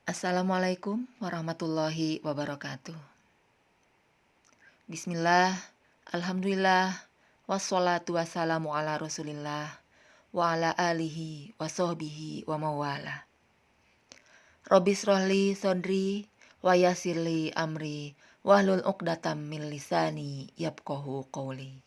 Assalamualaikum warahmatullahi wabarakatuh. Bismillah, alhamdulillah, wassalatu wassalamu ala rasulillah, wa ala alihi wa sahbihi wa mawala. Rabbi srohli sodri, wa yasirli amri, wahlul uqdatam min lisani yafqahu qawli.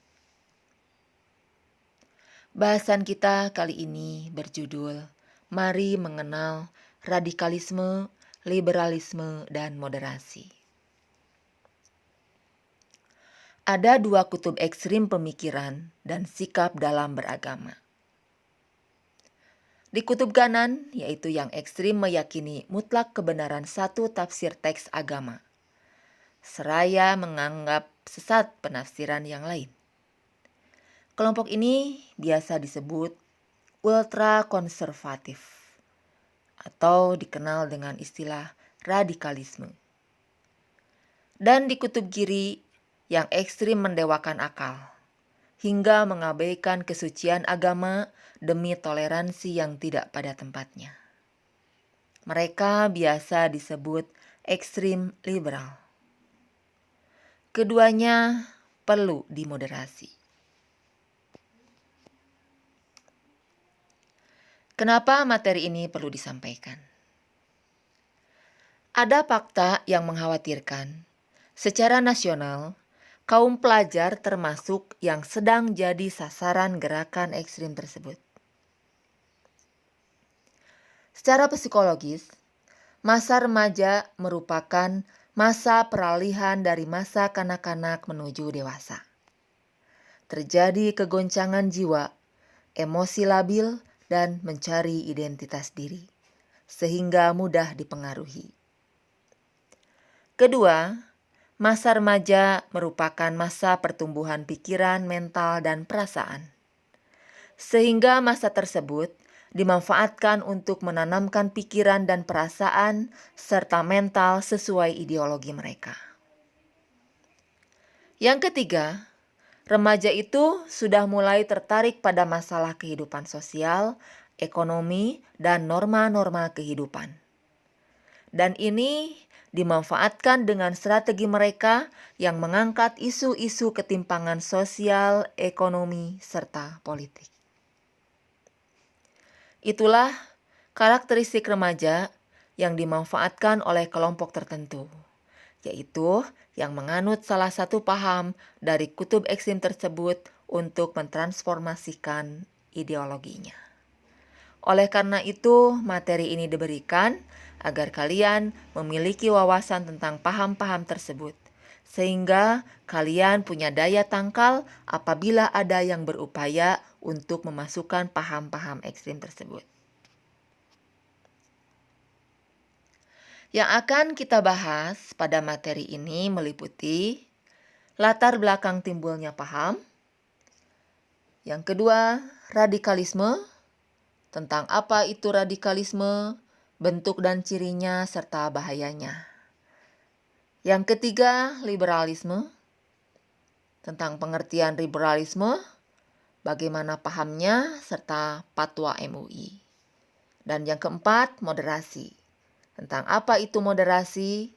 Bahasan kita kali ini berjudul Mari Mengenal Radikalisme, Liberalisme, dan Moderasi. Ada dua kutub ekstrim pemikiran dan sikap dalam beragama. Di kutub kanan, yaitu yang ekstrim meyakini mutlak kebenaran satu tafsir teks agama, seraya menganggap sesat penafsiran yang lain. Kelompok ini biasa disebut ultra-konservatif atau dikenal dengan istilah radikalisme. Dan di kutub kiri, yang ekstrim mendewakan akal, hingga mengabaikan kesucian agama demi toleransi yang tidak pada tempatnya. Mereka biasa disebut ekstrim liberal. Keduanya perlu dimoderasi. Kenapa materi ini perlu disampaikan? Ada fakta yang mengkhawatirkan. Secara nasional, kaum pelajar termasuk yang sedang jadi sasaran gerakan ekstrim tersebut. Secara psikologis, masa remaja merupakan masa peralihan dari masa kanak-kanak menuju dewasa. Terjadi kegoncangan jiwa, emosi labil, dan mencari identitas diri, sehingga mudah dipengaruhi. Kedua, masa remaja merupakan masa pertumbuhan pikiran, mental, dan perasaan. Sehingga masa tersebut dimanfaatkan untuk menanamkan pikiran dan perasaan serta mental sesuai ideologi mereka. Yang ketiga, remaja itu sudah mulai tertarik pada masalah kehidupan sosial, ekonomi, dan norma-norma kehidupan. Dan ini dimanfaatkan dengan strategi mereka yang mengangkat isu-isu ketimpangan sosial, ekonomi, serta politik. Itulah karakteristik remaja yang dimanfaatkan oleh kelompok tertentu, yaitu yang menganut salah satu paham dari kutub ekstrim tersebut untuk mentransformasikan ideologinya. Oleh karena itu, materi ini diberikan agar kalian memiliki wawasan tentang paham-paham tersebut, sehingga kalian punya daya tangkal apabila ada yang berupaya untuk memasukkan paham-paham ekstrim tersebut. Yang akan kita bahas pada materi ini meliputi latar belakang timbulnya paham. Yang kedua, radikalisme, tentang apa itu radikalisme, bentuk dan cirinya, serta bahayanya. Yang ketiga, liberalisme, tentang pengertian liberalisme, bagaimana pahamnya, serta fatwa MUI. Dan yang keempat, moderasi, tentang apa itu moderasi,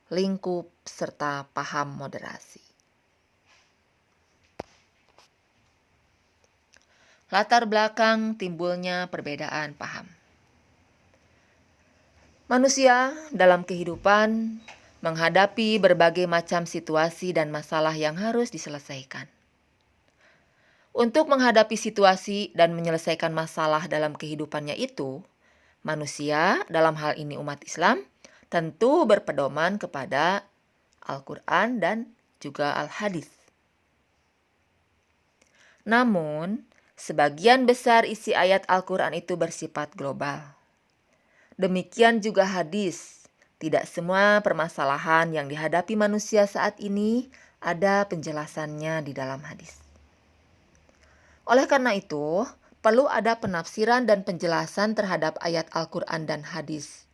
lingkup, serta paham moderasi. Latar belakang timbulnya perbedaan paham. Manusia dalam kehidupan menghadapi berbagai macam situasi dan masalah yang harus diselesaikan. Untuk menghadapi situasi dan menyelesaikan masalah dalam kehidupannya itu, manusia, dalam hal ini umat Islam, tentu berpedoman kepada Al-Quran dan juga Al-Hadis. Namun, sebagian besar isi ayat Al-Quran itu bersifat global. Demikian juga hadis. Tidak semua permasalahan yang dihadapi manusia saat ini ada penjelasannya di dalam hadis. Oleh karena itu, perlu ada penafsiran dan penjelasan terhadap ayat Al-Quran dan hadis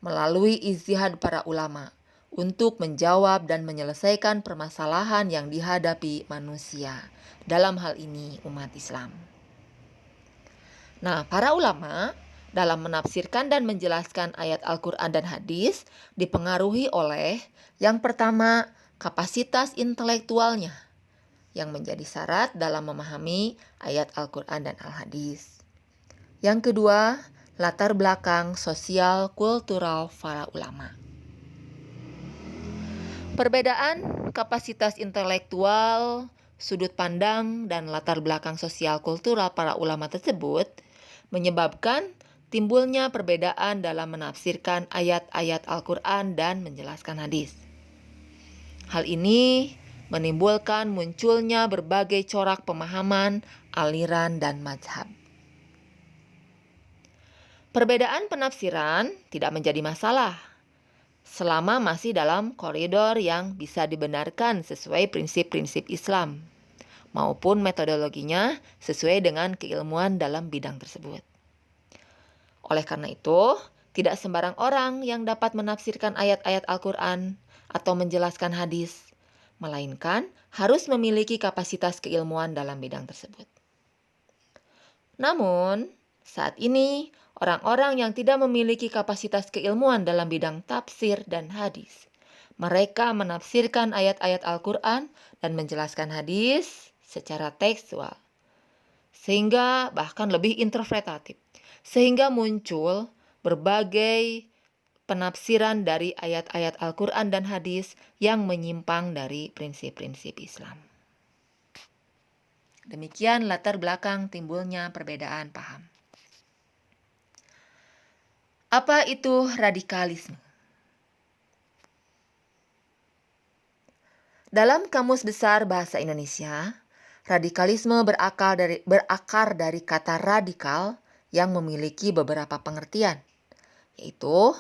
melalui ijtihad para ulama untuk menjawab dan menyelesaikan permasalahan yang dihadapi manusia, dalam hal ini umat Islam. Nah, para ulama dalam menafsirkan dan menjelaskan ayat Al-Quran dan hadis dipengaruhi oleh yang pertama, kapasitas intelektualnya yang menjadi syarat dalam memahami ayat Al-Quran dan Al-Hadis. Yang kedua, latar belakang sosial kultural para ulama. Perbedaan kapasitas intelektual, sudut pandang, dan latar belakang sosial kultural para ulama tersebut menyebabkan timbulnya perbedaan dalam menafsirkan ayat-ayat Al-Quran dan menjelaskan hadis. Hal ini menimbulkan munculnya berbagai corak pemahaman, aliran, dan mazhab. Perbedaan penafsiran tidak menjadi masalah selama masih dalam koridor yang bisa dibenarkan sesuai prinsip-prinsip Islam, maupun metodologinya sesuai dengan keilmuan dalam bidang tersebut. Oleh karena itu, tidak sembarang orang yang dapat menafsirkan ayat-ayat Al-Quran atau menjelaskan hadis, melainkan harus memiliki kapasitas keilmuan dalam bidang tersebut. Namun, saat ini, orang-orang yang tidak memiliki kapasitas keilmuan dalam bidang tafsir dan hadis, mereka menafsirkan ayat-ayat Al-Quran dan menjelaskan hadis secara tekstual, sehingga bahkan lebih interpretatif, sehingga muncul berbagai penafsiran dari ayat-ayat Al-Quran dan hadis yang menyimpang dari prinsip-prinsip Islam. Demikian latar belakang timbulnya perbedaan paham. Apa itu radikalisme? Dalam Kamus Besar Bahasa Indonesia, radikalisme berakar dari kata radikal yang memiliki beberapa pengertian, yaitu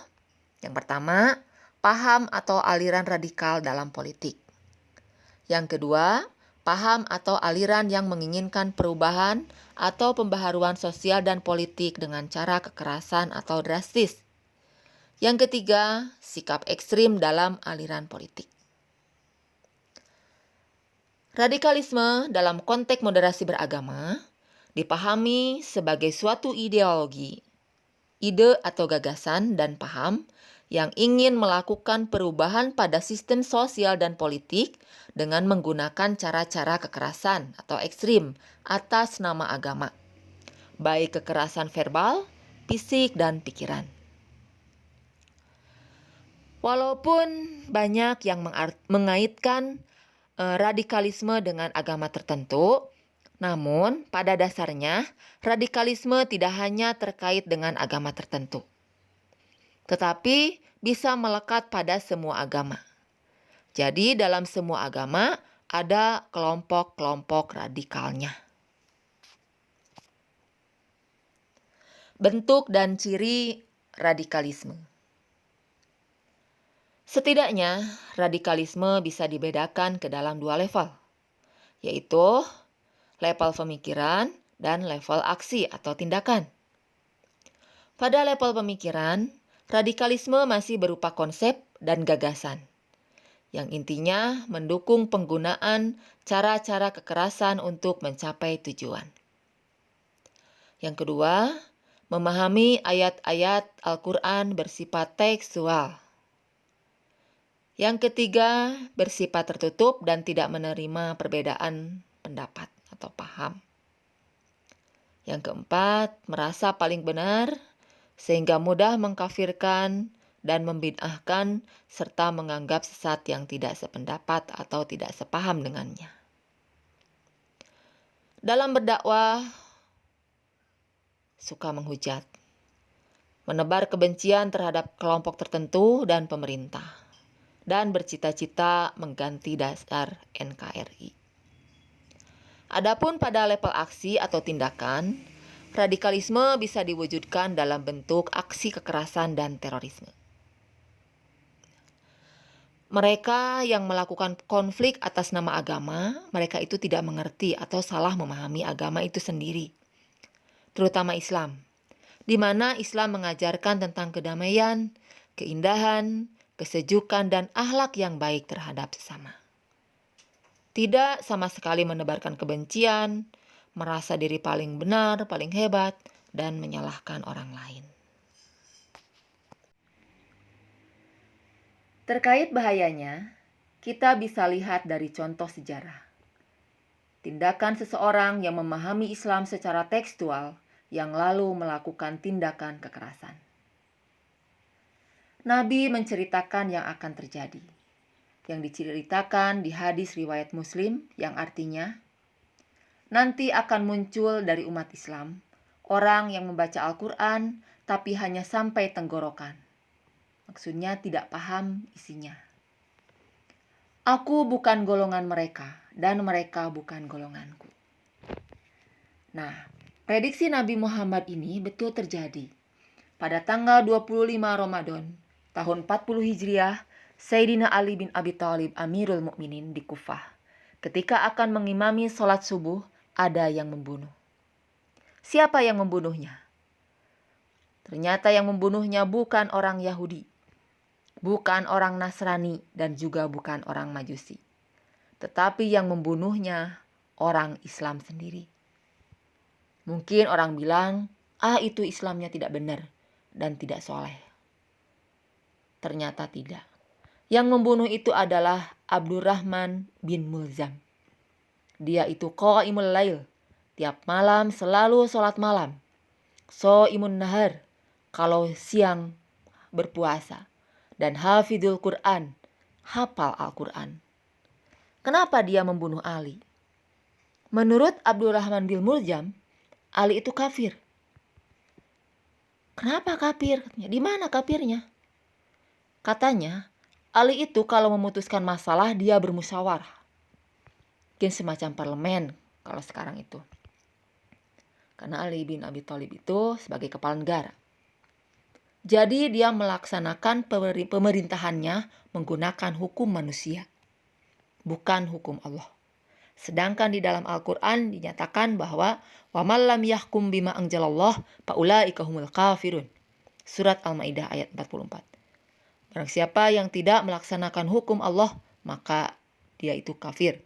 yang pertama, paham atau aliran radikal dalam politik. Yang kedua, paham atau aliran yang menginginkan perubahan atau pembaharuan sosial dan politik dengan cara kekerasan atau drastis. Yang ketiga, sikap ekstrim dalam aliran politik. Radikalisme dalam konteks moderasi beragama dipahami sebagai suatu ideologi, ide atau gagasan dan paham yang ingin melakukan perubahan pada sistem sosial dan politik dengan menggunakan cara-cara kekerasan atau ekstrim atas nama agama, baik kekerasan verbal, fisik, dan pikiran. Walaupun banyak yang mengaitkan radikalisme dengan agama tertentu, namun pada dasarnya radikalisme tidak hanya terkait dengan agama tertentu, tetapi bisa melekat pada semua agama. Jadi dalam semua agama ada kelompok-kelompok radikalnya. Bentuk dan ciri radikalisme. Setidaknya radikalisme bisa dibedakan ke dalam dua level, yaitu level pemikiran dan level aksi atau tindakan. Pada level pemikiran, radikalisme masih berupa konsep dan gagasan, yang intinya mendukung penggunaan cara-cara kekerasan untuk mencapai tujuan. Yang kedua, memahami ayat-ayat Al-Quran bersifat tekstual. Yang ketiga, bersifat tertutup dan tidak menerima perbedaan pendapat atau paham. Yang keempat, merasa paling benar sehingga mudah mengkafirkan dan membid'ahkan serta menganggap sesat yang tidak sependapat atau tidak sepaham dengannya. Dalam berdakwah, suka menghujat, menebar kebencian terhadap kelompok tertentu dan pemerintah, dan bercita-cita mengganti dasar NKRI. Adapun pada level aksi atau tindakan, radikalisme bisa diwujudkan dalam bentuk aksi kekerasan dan terorisme. Mereka yang melakukan konflik atas nama agama, mereka itu tidak mengerti atau salah memahami agama itu sendiri, terutama Islam, di mana Islam mengajarkan tentang kedamaian, keindahan, kesejukan, dan akhlak yang baik terhadap sesama. Tidak sama sekali menebarkan kebencian, merasa diri paling benar, paling hebat, dan menyalahkan orang lain. Terkait bahayanya, kita bisa lihat dari contoh sejarah. Tindakan seseorang yang memahami Islam secara tekstual yang lalu melakukan tindakan kekerasan. Nabi menceritakan yang akan terjadi. Yang diceritakan di hadis riwayat Muslim yang artinya, nanti akan muncul dari umat Islam orang yang membaca Al-Quran tapi hanya sampai tenggorokan. Maksudnya tidak paham isinya. Aku bukan golongan mereka dan mereka bukan golonganku. Nah, prediksi Nabi Muhammad ini betul terjadi. Pada tanggal 25 Ramadan tahun 40 Hijriah, Sayyidina Ali bin Abi Thalib Amirul Mukminin di Kufah. Ketika akan mengimami sholat subuh, ada yang membunuh. Siapa yang membunuhnya? Ternyata yang membunuhnya bukan orang Yahudi, bukan orang Nasrani, dan juga bukan orang Majusi. Tetapi yang membunuhnya orang Islam sendiri. Mungkin orang bilang, itu Islamnya tidak benar dan tidak soleh. Ternyata tidak. Yang membunuh itu adalah Abdurrahman bin Mulzam. Dia itu qaimul lail. Tiap malam selalu sholat malam. Shaimun nahar. Kalau siang berpuasa. Dan hafidul Quran. Hafal Al-Quran. Kenapa dia membunuh Ali? Menurut Abdurrahman bin Mulzam, Ali itu kafir. Kenapa kafir? Di mana kafirnya? Katanya, Ali itu kalau memutuskan masalah dia bermusyawarah. Mungkin semacam parlemen kalau sekarang itu. Karena Ali bin Abi Thalib itu sebagai kepala negara. Jadi dia melaksanakan pemerintahannya menggunakan hukum manusia, bukan hukum Allah. Sedangkan di dalam Al-Quran dinyatakan bahwa وَمَنْ لَمْ يَحْكُمْ بِمَا أَنْزَلَ اللَّهُ فَأُولَٰئِكَ هُمُ الْكَافِرُونَ. Surat Al-Maidah ayat 44. Barang siapa yang tidak melaksanakan hukum Allah, maka dia itu kafir.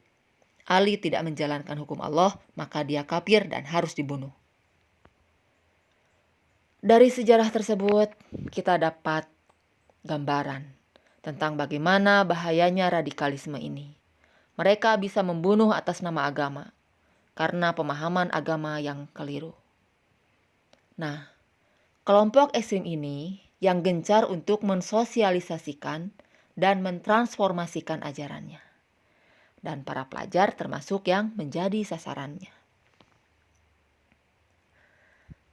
Ali tidak menjalankan hukum Allah, maka dia kafir dan harus dibunuh. Dari sejarah tersebut, kita dapat gambaran tentang bagaimana bahayanya radikalisme ini. Mereka bisa membunuh atas nama agama, karena pemahaman agama yang keliru. Nah, kelompok ekstrem ini yang gencar untuk mensosialisasikan dan mentransformasikan ajarannya. Dan para pelajar termasuk yang menjadi sasarannya.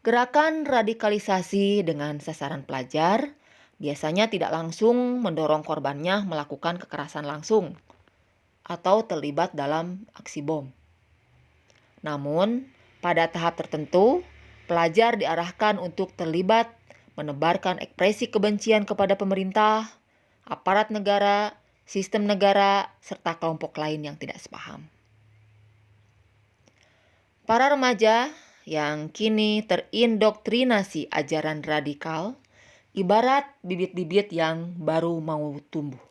Gerakan radikalisasi dengan sasaran pelajar biasanya tidak langsung mendorong korbannya melakukan kekerasan langsung atau terlibat dalam aksi bom. Namun, pada tahap tertentu, pelajar diarahkan untuk terlibat menebarkan ekspresi kebencian kepada pemerintah, aparat negara, sistem negara, serta kelompok lain yang tidak sepaham. Para remaja yang kini terindoktrinasi ajaran radikal ibarat bibit-bibit yang baru mau tumbuh.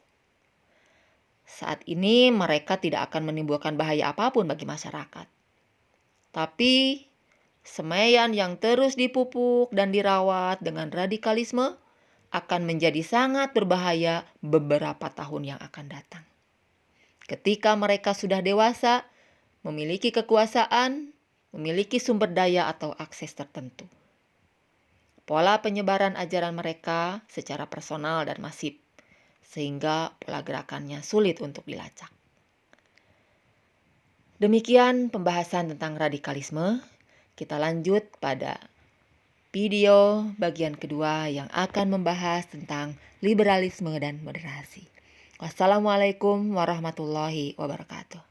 Saat ini mereka tidak akan menimbulkan bahaya apapun bagi masyarakat. Tapi semaian yang terus dipupuk dan dirawat dengan radikalisme akan menjadi sangat berbahaya beberapa tahun yang akan datang. Ketika mereka sudah dewasa, memiliki kekuasaan, memiliki sumber daya atau akses tertentu. Pola penyebaran ajaran mereka secara personal dan masif, sehingga pola gerakannya sulit untuk dilacak. Demikian pembahasan tentang radikalisme. Kita lanjut pada video bagian kedua yang akan membahas tentang liberalisme dan moderasi. Wassalamualaikum warahmatullahi wabarakatuh.